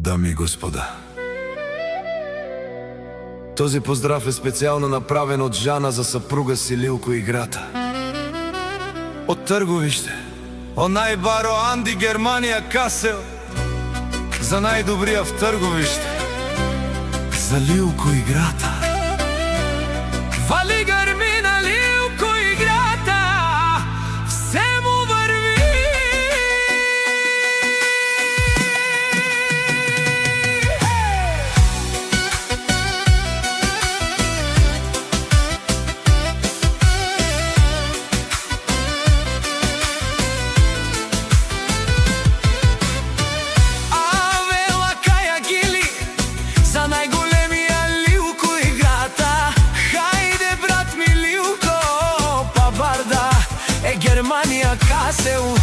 Дами и господа, този поздрав е специјално направен од Жана за сапруга си Лилко Играта. Од Трговиште, од најбаро Анди Германија Касел, за најдобрија в Трговиште, за Лилко Играта. Вали грмина Лилко Играта, все му върви. Авела каја гили, за најголемија Лилко Играта. Хајде брат ми Лилко, па бар да е Германија Касел